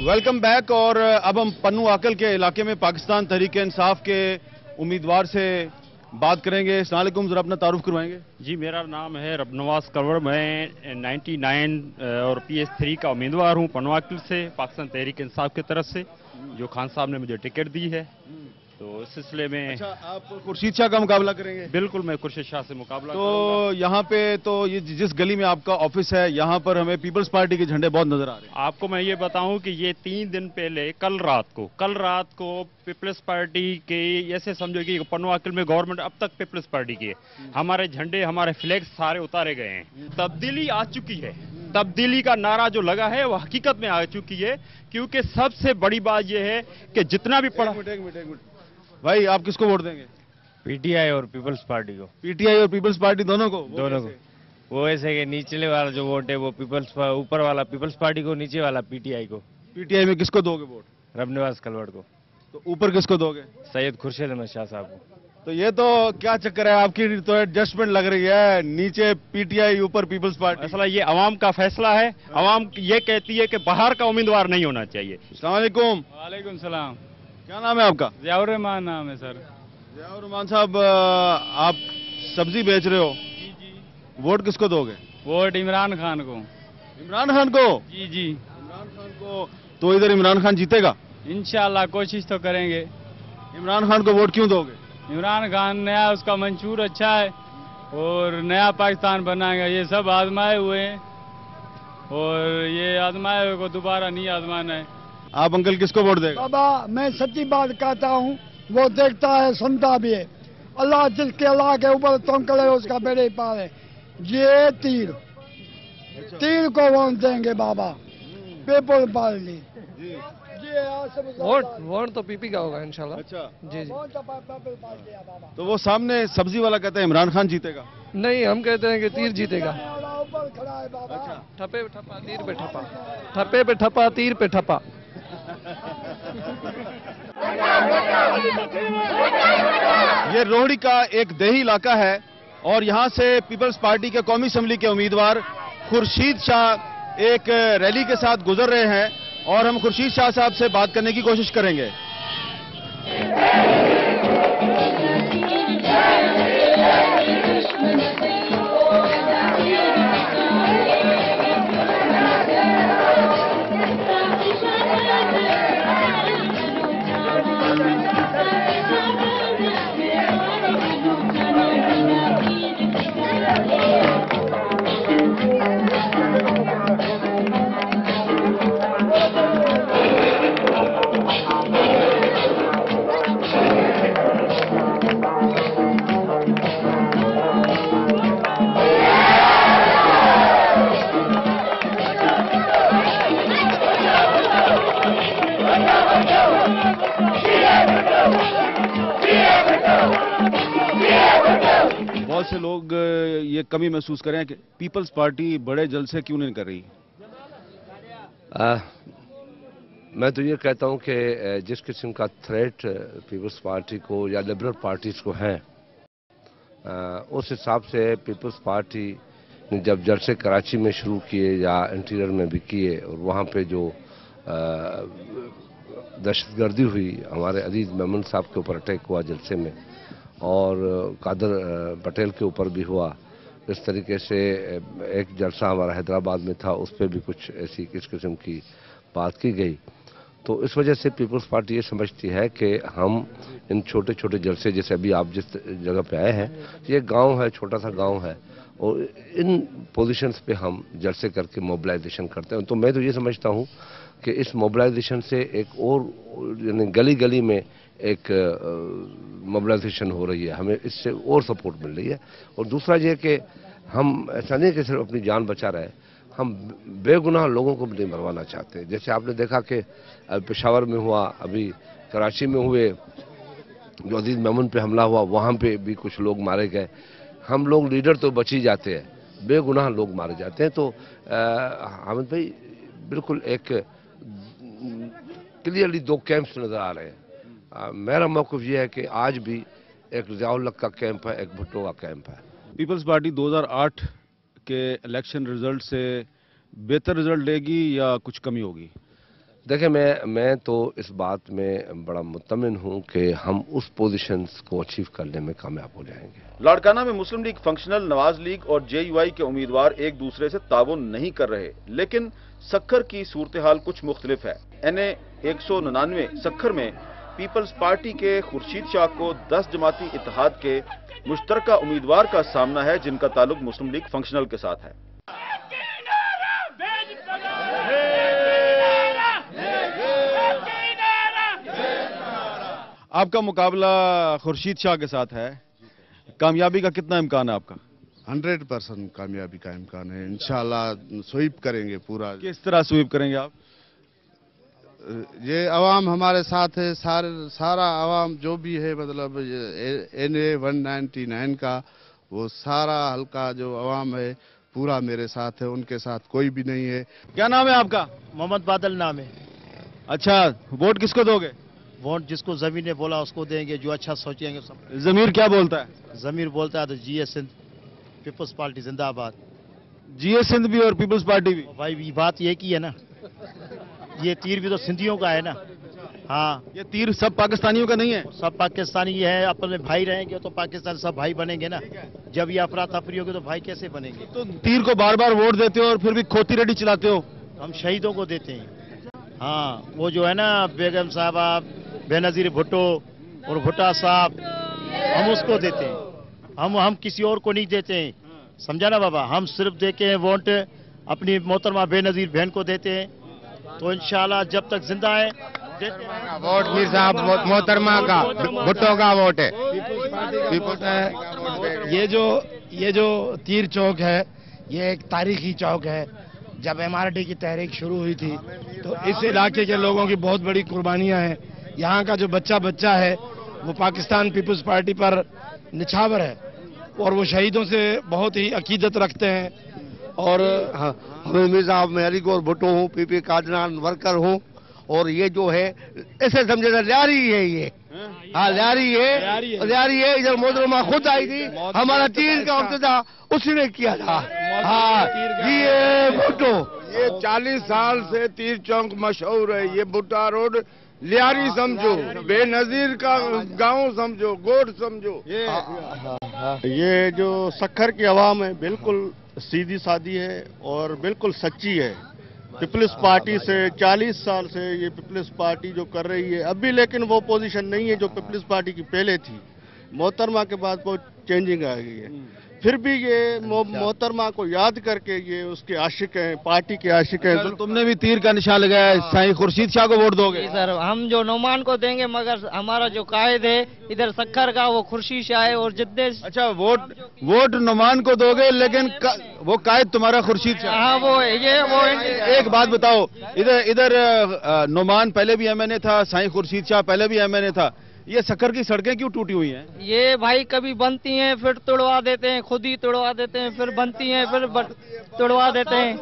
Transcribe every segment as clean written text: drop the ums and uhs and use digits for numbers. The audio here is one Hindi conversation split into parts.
Welcome back. और अब हम पन्नू आकल के इलाके में पाकिस्तान तहरीक-ए-इंसाफ के उम्मीदवार से बात करेंगे। अस्सलाम वालेकुम, जरा अपना तारुफ करवाएंगे। जी, मेरा नाम है रबनवाज कंवर। मैं 99 और PS3 का उम्मीदवार हूं पन्नू आकल से, पाकिस्तान तहरीक इंसाफ की तरफ से, जो खान साहब ने मुझे टिकट दी है। तो इस सिलसिले में अच्छा, आप खुर्शीद शाह का मुकाबला करेंगे? बिल्कुल, मैं खुर्शीद शाह से मुकाबला तो यहाँ पे तो ये जिस गली में आपका ऑफिस है, यहाँ पर हमें पीपल्स पार्टी के झंडे बहुत नजर आ रहे हैं। आपको मैं ये बताऊं कि ये 3 दिन पहले कल रात को पीपल्स पार्टी के, ऐसे समझो कि पन्नू आकल में गवर्नमेंट अब तक पीपल्स पार्टी की है, हमारे झंडे, हमारे फ्लैग्स सारे उतारे गए हैं। तब्दीली आ चुकी है। तब्दीली का नारा जो लगा है वो हकीकत में आ चुकी है, क्योंकि सबसे बड़ी बात यह है कि जितना भी पढ़ा। एक मिनट भाई, आप किसको वोट देंगे? पीटीआई और पीपल्स पार्टी को। पीटीआई और पीपल्स पार्टी दोनों को? दोनों को। वो ऐसे कि नीचले वाला जो वोट है वो पीपल्स, ऊपर वाला पीपल्स पार्टी को, नीचे वाला पीटीआई को। पीटीआई में किसको दोगे वोट? रबनवाज कलवड़ को। तो ऊपर किसको दोगे? सैयद खुर्शीद अहमद शाह साहब को। तो ये तो क्या चक्कर है आपकी? तो एडजस्टमेंट लग रही है, नीचे पीटीआई ऊपर पीपल्स पार्टी। फैसला ये अवाम का फैसला है। अवाम ये कहती है कि बाहर का उम्मीदवार नहीं होना चाहिए। अस्सलाम वालेकुम। वालेकुम सलाम। क्या नाम है आपका? जियाउर रहमान नाम है सर। जियाउर रहमान साहब, आप सब्जी बेच रहे हो? जी। वोट किसको दोगे? वोट इमरान खान को। इमरान खान को? जी। इमरान खान को। तो इधर इमरान खान जीतेगा? इंशाल्लाह कोशिश तो करेंगे। इमरान खान को वोट क्यों दोगे? इमरान खान नया, उसका मंशूर अच्छा है और नया पाकिस्तान बनाएगा। ये सब आजमाए हुए हैं और ये आजमाए हुए को दोबारा नहीं आजमाना है। आप अंकल किसको वोट देगा? बाबा, मैं सच्ची बात कहता हूँ, वो देखता है, सुनता भी है। अल्लाह जिसके अल्लाह के ऊपर तवक्कल है उसका बेड़े पार है। ये तीर को वोट देंगे बाबा, पीपल पार्टी। वोट तो पीपी का होगा इंशाल्लाह। अच्छा जी। तो वो सामने सब्जी वाला कहता है इमरान खान जीतेगा। नहीं, हम कहते हैं कि तीर जीतेगा। ऊपर खड़ा है बाबा। अच्छा। ठप्पे पे ठप्पा, तीर पे ठप्पा। ठप्पे पे ठप्पा, तीर पे ठप्पा। ये रोहड़ी का एक देही इलाका है और यहाँ से पीपल्स पार्टी के कौमी असम्बली के उम्मीदवार खुर्शीद शाह एक रैली के साथ गुजर रहे हैं और हम खुर्शीद शाह साहब से बात करने की कोशिश करेंगे। बहुत से लोग ये कमी महसूस करें कि पीपल्स पार्टी बड़े जलसे क्यों नहीं कर रही? मैं तो ये कहता हूं कि जिस किस्म का थ्रेट पीपल्स पार्टी को या लिबरल पार्टीज को है, उस हिसाब से पीपल्स पार्टी ने जब जलसे कराची में शुरू किए या इंटीरियर में भी किए और वहाँ पे जो दहशतगर्दी हुई, हमारे अजीज मेमन साहब के ऊपर अटैक हुआ जलसे में और कादर पटेल के ऊपर भी हुआ, इस तरीके से एक जलसा हमारा हैदराबाद में था, उस पर भी कुछ ऐसी किस किस्म की बात की गई। तो इस वजह से पीपल्स पार्टी ये समझती है कि हम इन छोटे छोटे जलसे, जैसे अभी आप जिस जगह पे आए हैं, ये गांव है, छोटा सा गांव है और इन पोजीशंस पे हम जलसे करके मोबिलाइजेशन करते हैं। तो मैं तो ये समझता हूँ कि इस मोबिलाइजेशन से एक और यानी गली गली में एक मोबिलाइजेशन हो रही है, हमें इससे और सपोर्ट मिल रही है। और दूसरा ये कि हम ऐसा नहीं कि सिर्फ अपनी जान बचा रहे, हम बेगुनाह लोगों को भी नहीं मरवाना चाहते। जैसे आपने देखा कि पेशावर में हुआ, अभी कराची में हुए, जो अजीज मेमन पे हमला हुआ वहाँ पे भी कुछ लोग मारे गए। हम लोग लीडर तो बच ही जाते हैं, बेगुनाह लोग मारे जाते हैं। तो हामिद भाई, बिल्कुल एक क्लियरली दो कैंप्स नज़र आ रहे हैं। मेरा मौक़िफ़ ये है कि आज भी एक ज़ियाउल हक का कैंप है, एक भुट्टो का कैंप है। पीपल्स पार्टी 2008 के इलेक्शन रिजल्ट से बेहतर रिजल्ट लेगी या कुछ कमी होगी? देखिए, मैं तो इस बात में बड़ा मुतमिन हूं कि हम उस पोजीशंस को अचीव करने में कामयाब हो जाएंगे। लाड़काना में मुस्लिम लीग फंक्शनल, नवाज लीग और जेयूआई के उम्मीदवार एक दूसरे से ताउन नहीं कर रहे, लेकिन सक्खर की सूरत हाल कुछ मुख्तलिफ है। NA 199 सक्खर में पीपल्स पार्टी के खुर्शीद शाह को 10 जमाती इत्तेहाद के मुश्तरका उम्मीदवार का सामना है, जिनका ताल्लुक मुस्लिम लीग फंक्शनल के साथ है। आपका मुकाबला खुर्शीद शाह के साथ है, कामयाबी का कितना इम्कान है आपका? 100% कामयाबी का इम्कान है। इंशाल्लाह स्वीप करेंगे पूरा। किस तरह स्वीप करेंगे आप? ये अवाम हमारे साथ है, सारा अवाम जो भी है, मतलब NA 199 का वो सारा हल्का जो अवाम है पूरा मेरे साथ है, उनके साथ कोई भी नहीं है। क्या नाम है आपका? मोहम्मद बादल नाम है। अच्छा, वोट किसको दोगे? वोट जिसको जमीर ने बोला उसको देंगे, जो अच्छा सोचेंगे सब। जमीर क्या बोलता है? जमीर बोलता है तो GS सिंध पीपल्स पार्टी जिंदाबाद। GS सिंध भी और पीपल्स पार्टी भी? भाई ये बात ये की है ना, ये तीर भी तो सिंधियों का है ना। हाँ, ये तीर सब पाकिस्तानियों का नहीं है? सब पाकिस्तानी है, अपने भाई रहेंगे तो पाकिस्तान सब भाई बनेंगे ना। जब ये अफरा तफरी होगी तो भाई कैसे बनेंगे? तो तीर को बार बार वोट देते हो और फिर भी खोती रेडी चलाते हो। हम शहीदों को देते हैं। हाँ, वो जो है ना बेगम साहबा, बेनजीर भुट्टो और भुट्टा साहब, हम उसको देते हैं। हम किसी और को नहीं देते हैं, समझा ना बाबा। हम सिर्फ देते हैं वोट अपनी मोहतरमा बेनजीर बहन को देते हैं। तो इंशाल्लाह जब तक जिंदा है देते हैं। वोट मीर साहब मोहतरमा का, भुट्टो का वोट है। ये जो तीर चौक है, ये एक तारीखी चौक है। जब MRD की तहरीक शुरू हुई थी तो इस इलाके के लोगों की बहुत बड़ी कुर्बानियां हैं। यहाँ का जो बच्चा है वो पाकिस्तान पीपल्स पार्टी पर निछावर है और वो शहीदों से बहुत ही अकीदत रखते हैं। और हमें मीर साहब मैं अलीगौर भुट्टो हूँ, PP कादनान वर्कर हूँ। और ये जो है ऐसे समझे ना लियारी है, ये हाँ लियारी है। इधर मोहतरमा खुद आई थी, हमारा तीर का इब्तिदा उसने किया था। हाँ ये भुट्टो, ये 40 साल से तीर चौक मशहूर है। ये भुट्टा रोड लियारी समझो, बेनजीर का गांव समझो, गोड समझो। ये जो सक्खर की आवाम है बिल्कुल सीधी सादी है और बिल्कुल सच्ची है। पीपल्स पार्टी से 40 साल से ये पीपल्स पार्टी जो कर रही है अभी, लेकिन वो पोजीशन नहीं है जो पीपल्स पार्टी की पहले थी। मोहतरमा के बाद बहुत चेंजिंग आ गई है। फिर भी ये मोहतरमा को याद करके ये उसके आशिक हैं, पार्टी के आशिक हैं। तो तुमने भी तीर का निशान लगाया है, साईं खुर्शीद शाह को वोट दोगे? सर हम जो नौमान को देंगे, मगर हमारा जो कायद है इधर सक्खर का वो खुर्शीद शाह है और जिद्देश। अच्छा, वोट नौमान को दोगे, लेकिन वो कायद तुम्हारा खुर्शीद शाह? हाँ वो एक बात बताओ, इधर नौमान पहले भी MNA था, साईं खुर्शीद शाह पहले भी MNA था। ये सक्खर की सड़कें क्यों टूटी हुई हैं? ये भाई कभी बनती हैं फिर तोड़वा देते हैं, खुद ही तोड़वा देते हैं, फिर बनती हैं फिर तोड़वा देते हैं।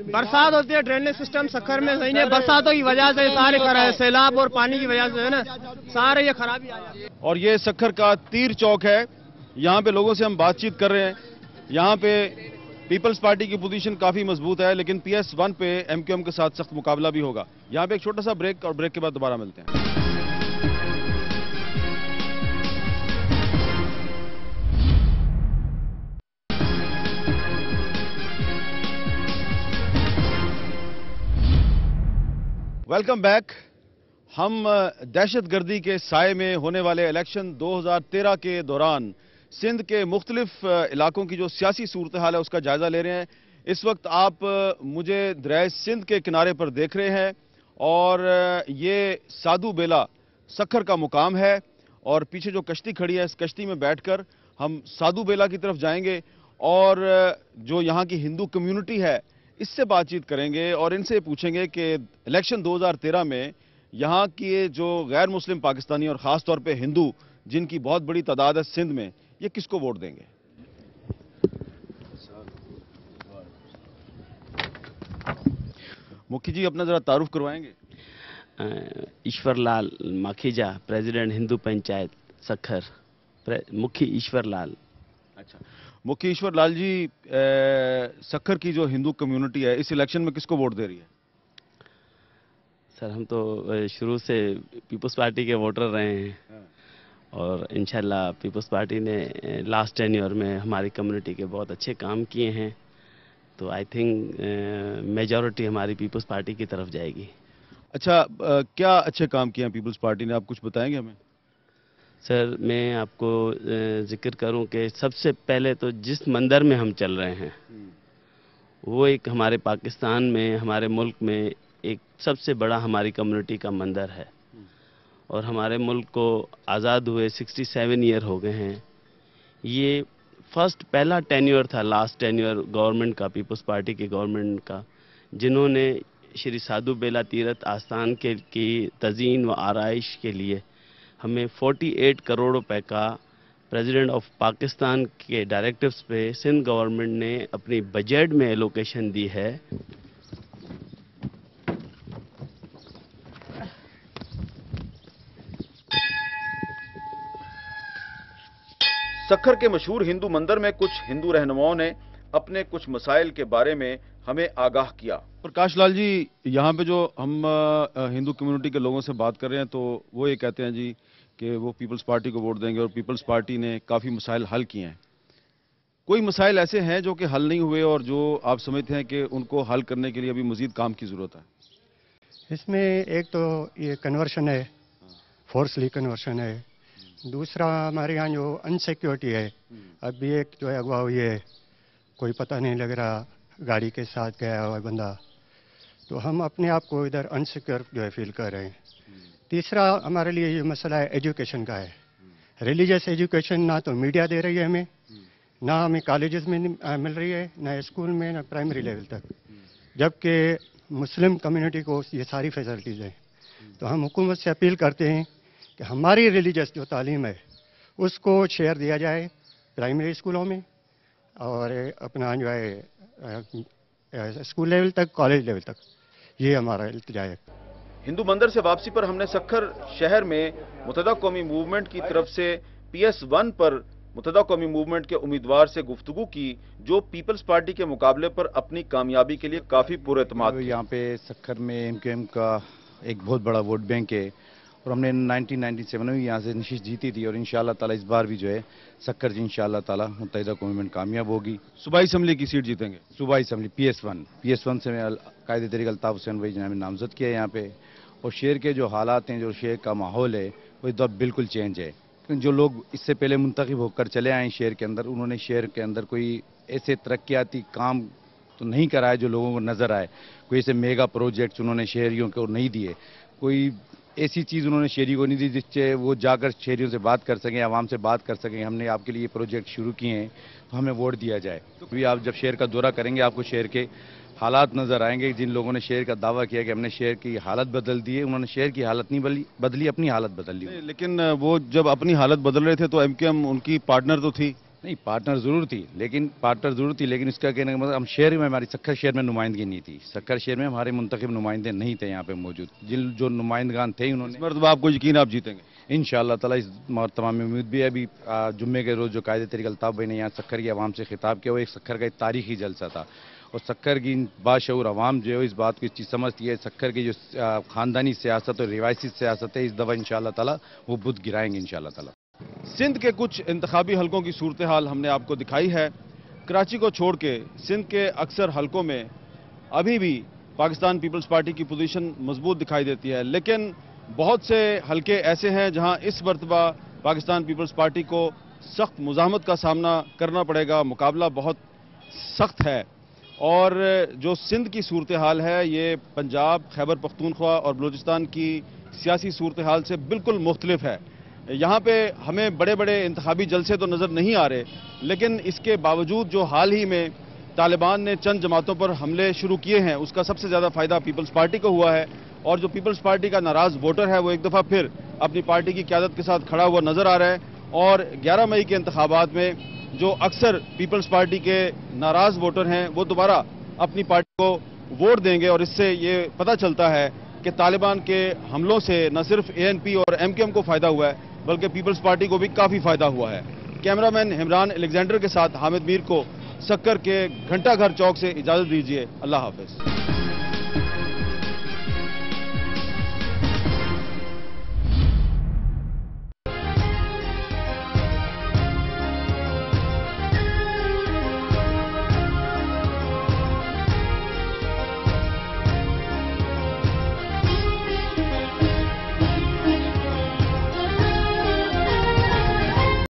बरसात होती है, ड्रेनेज सिस्टम सक्खर में सही नहीं है। बरसातों की वजह से सारे खराब, सैलाब और पानी की वजह से है ना, सारे ये खराबी आ जाती है। और ये सक्खर का तीर चौक है, यहाँ पे लोगों से हम बातचीत कर रहे हैं। यहाँ पे पीपल्स पार्टी की पोजीशन काफी मजबूत है, लेकिन PS1 पे MQM के साथ सख्त मुकाबला भी होगा। यहाँ पे एक छोटा सा ब्रेक, और ब्रेक के बाद दोबारा मिलते हैं। Welcome back. हम दहशतगर्दी के साए में होने वाले इलेक्शन 2013 के दौरान सिंध के मुख्तलिफ इलाकों की जो सियासी सूरत हाल है उसका जायजा ले रहे हैं। इस वक्त आप मुझे दरिया सिंध के किनारे पर देख रहे हैं और ये साधु बेला सक्खर का मुकाम है और पीछे जो कश्ती खड़ी है, इस कश्ती में बैठकर हम साधु बेला की तरफ जाएंगे और जो यहाँ की हिंदू कम्युनिटी है इससे बातचीत करेंगे और इनसे पूछेंगे कि इलेक्शन 2013 में यहाँ के जो गैर मुस्लिम पाकिस्तानी और ख़ास तौर पे हिंदू जिनकी बहुत बड़ी तादाद है सिंध में, ये किसको वोट देंगे। मुखी जी अपना जरा तारुफ करवाएंगे। ईश्वर लाल माखीजा, प्रेसिडेंट हिंदू पंचायत सक्खर, मुखी ईश्वर लाल। अच्छा, मुखी ईश्वर लाल जी, सक्खर की जो हिंदू कम्युनिटी है इस इलेक्शन में किसको वोट दे रही है? सर हम तो शुरू से पीपल्स पार्टी के वोटर रहे हैं और इंशाल्लाह पीपल्स पार्टी ने लास्ट टेन्योर में हमारी कम्युनिटी के बहुत अच्छे काम किए हैं, तो आई थिंक मेजॉरिटी हमारी पीपल्स पार्टी की तरफ जाएगी। अच्छा, क्या अच्छे काम किए हैं पीपल्स पार्टी ने, आप कुछ बताएंगे हमें? सर मैं आपको जिक्र करूं कि सबसे पहले तो जिस मंदिर में हम चल रहे हैं वो एक हमारे पाकिस्तान में, हमारे मुल्क में एक सबसे बड़ा हमारी कम्युनिटी का मंदिर है और हमारे मुल्क को आज़ाद हुए 67 ईयर हो गए हैं। ये पहला टेन्योर था, लास्ट टेन्योर गवर्नमेंट का, पीपल्स पार्टी की गवर्नमेंट का, जिन्होंने श्री साधु बेला तीर्थ आस्थान की तज़ीन व आराइश के लिए हमें 48 करोड़ रुपए का प्रेसिडेंट ऑफ पाकिस्तान के डायरेक्टिव्स पे सिंध गवर्नमेंट ने अपनी बजट में एलोकेशन दी है। सक्खर के मशहूर हिंदू मंदिर में कुछ हिंदू रहनुमाओं ने अपने कुछ मसाइल के बारे में हमें आगाह किया। प्रकाश लाल जी, यहाँ पे जो हम हिंदू कम्युनिटी के लोगों से बात कर रहे हैं तो वो ये कहते हैं जी कि वो पीपल्स पार्टी को वोट देंगे और पीपल्स पार्टी ने काफ़ी मसाइल हल किए हैं। कोई मसाइल ऐसे हैं जो कि हल नहीं हुए और जो आप समझते हैं कि उनको हल करने के लिए अभी मजीद काम की ज़रूरत है? इसमें एक तो ये कन्वर्शन है, फोर्सली कन्वर्शन है। दूसरा हमारे यहाँ जो अनसिक्योरिटी है, अभी एक जो है अगवा हुई है, कोई पता नहीं लग रहा, गाड़ी के साथ गया हुआ बंदा, तो हम अपने आप को इधर अनसिक्योर जो है फील कर रहे हैं। तीसरा हमारे लिए ये मसला है एजुकेशन का है। रिलीजियस एजुकेशन ना तो मीडिया दे रही है हमें, ना हमें कॉलेजेस में मिल रही है, ना स्कूल में, ना प्राइमरी लेवल तक, जबकि मुस्लिम कम्युनिटी को ये सारी फैसिलिटीज़ हैं। तो हम हुकूमत से अपील करते हैं कि हमारी रिलीजियस जो तालीम है उसको शेयर दिया जाए प्राइमरी स्कूलों में और अपना जो है स्कूल लेवल तक, कॉलेज लेवल तक, ये हमारा इल्तिजा है। हिंदू मंदिर से वापसी पर हमने सक्खर शहर में मुत्तहदा कौमी मूवमेंट की तरफ से PS1 पर मुत्तहदा कौमी मूवमेंट के उम्मीदवार से गुफ्तगू की, जो पीपल्स पार्टी के मुकाबले पर अपनी कामयाबी के लिए काफी पुरएतमाद। यहाँ पे सक्खर में MKM का एक बहुत बड़ा वोट बैंक है और हमने 1997 में यहाँ से नशीस जीती थी और इंशाल्लाह ताला इस बार भी जो है सक्खर जी इंशाल्लाह ताला मुत्तहदा कौमी मूवमेंट कामयाब होगी। सूबाई असम्बली की सीट जीतेंगे? सूबाई असम्बली PS1 से मैं कायदे तरीक़ अल्ताफ़ हुसैन भाई जनाब नामजद किया है यहाँ पे। और शहर के जो हालात हैं, जो शहर का माहौल है, वो इधर बिल्कुल चेंज है। क्योंकि जो लोग इससे पहले मुंतखब होकर चले आए शहर के अंदर, उन्होंने शहर के अंदर कोई ऐसे तरक्याती काम तो नहीं कराया जो लोगों को नज़र आए। कोई ऐसे मेगा प्रोजेक्ट्स उन्होंने शहरियों को नहीं दिए, कोई ऐसी चीज़ उन्होंने शहरियों को नहीं दी जिससे वो जाकर शहरियों से बात कर सकें, आवाम से बात कर सकें। हमने आपके लिए प्रोजेक्ट शुरू किए हैं तो हमें वोट दिया जाए। तो भी आप जब शहर का दौरा करेंगे आपको शहर के हालात नज़र आएंगे। जिन लोगों ने शहर का दावा किया कि हमने शहर की हालत बदल दी है, उन्होंने शहर की हालत नहीं बदली, अपनी हालत बदल ली। लेकिन वो जब अपनी हालत बदल रहे थे तो MKM उनकी पार्टनर तो थी? नहीं, पार्टनर ज़रूर थी, लेकिन इसका कहने का मतलब हम शहर में, हमारी सक्खर शहर में नुमाइंदगी नहीं थी। सक्खर शहर में हमारे मुंतखब नुमाइंदे नहीं थे यहाँ पे मौजूद। जो नुमाइंदगान थे उन्होंने। मरतबा आपको यकीन आप जीतेंगे इंशाअल्लाह ताला? इस मरतबा में उम्मीद भी है। अभी जुम्मे के रोज़ जो कायदे तरीक़ अल्ताफ़ भाई ने यहाँ सक्खर की आवाम से खिताब किया, वो एक सक्खर का एक तारीखी जलसा था और सक्खर की बाशऊर आवाम जो है इस बात को इस चीज़ समझती है। सक्खर की जो ख़ानदानी सियासत और रिवायती सियासत है, इस दफ़ा इंशाअल्लाह ताला वो बुत गिराएंगे इंशाअल्लाह ताला। सिंध के कुछ इंतखाबी हलकों की सूरत हाल हमने आपको दिखाई है। कराची को छोड़ के सिंध के अक्सर हलकों में अभी भी पाकिस्तान पीपल्स पार्टी की पोजीशन मजबूत दिखाई देती है, लेकिन बहुत से हलके ऐसे हैं जहां इस मरतबा पाकिस्तान पीपल्स पार्टी को सख्त मुज़ाहमत का सामना करना पड़ेगा। मुकाबला बहुत सख्त है और जो सिंध की सूरत हाल है ये पंजाब, खैबर पख्तूनख्वा और बलूचिस्तान की सियासी सूरत हाल से बिल्कुल मुख्तलिफ है। यहाँ पे हमें बड़े बड़े इंतखाबी जलसे तो नज़र नहीं आ रहे, लेकिन इसके बावजूद जो हाल ही में तालिबान ने चंद जमातों पर हमले शुरू किए हैं उसका सबसे ज़्यादा फ़ायदा पीपल्स पार्टी को हुआ है और जो पीपल्स पार्टी का नाराज़ वोटर है वो एक दफ़ा फिर अपनी पार्टी की क़यादत के साथ खड़ा हुआ नज़र आ रहा है। और 11 मई के इंतखाबात में जो अक्सर पीपल्स पार्टी के नाराज़ वोटर हैं वो दोबारा अपनी पार्टी को वोट देंगे और इससे ये पता चलता है कि तालिबान के हमलों से न सिर्फ ANP और MKM को फ़ायदा हुआ है बल्कि पीपल्स पार्टी को भी काफ़ी फ़ायदा हुआ है। कैमरामैन हिमरान अलेक्जेंडर के साथ हामिद मीर को सक्कर के घंटाघर चौक से इजाजत दीजिए। अल्लाह हाफिज।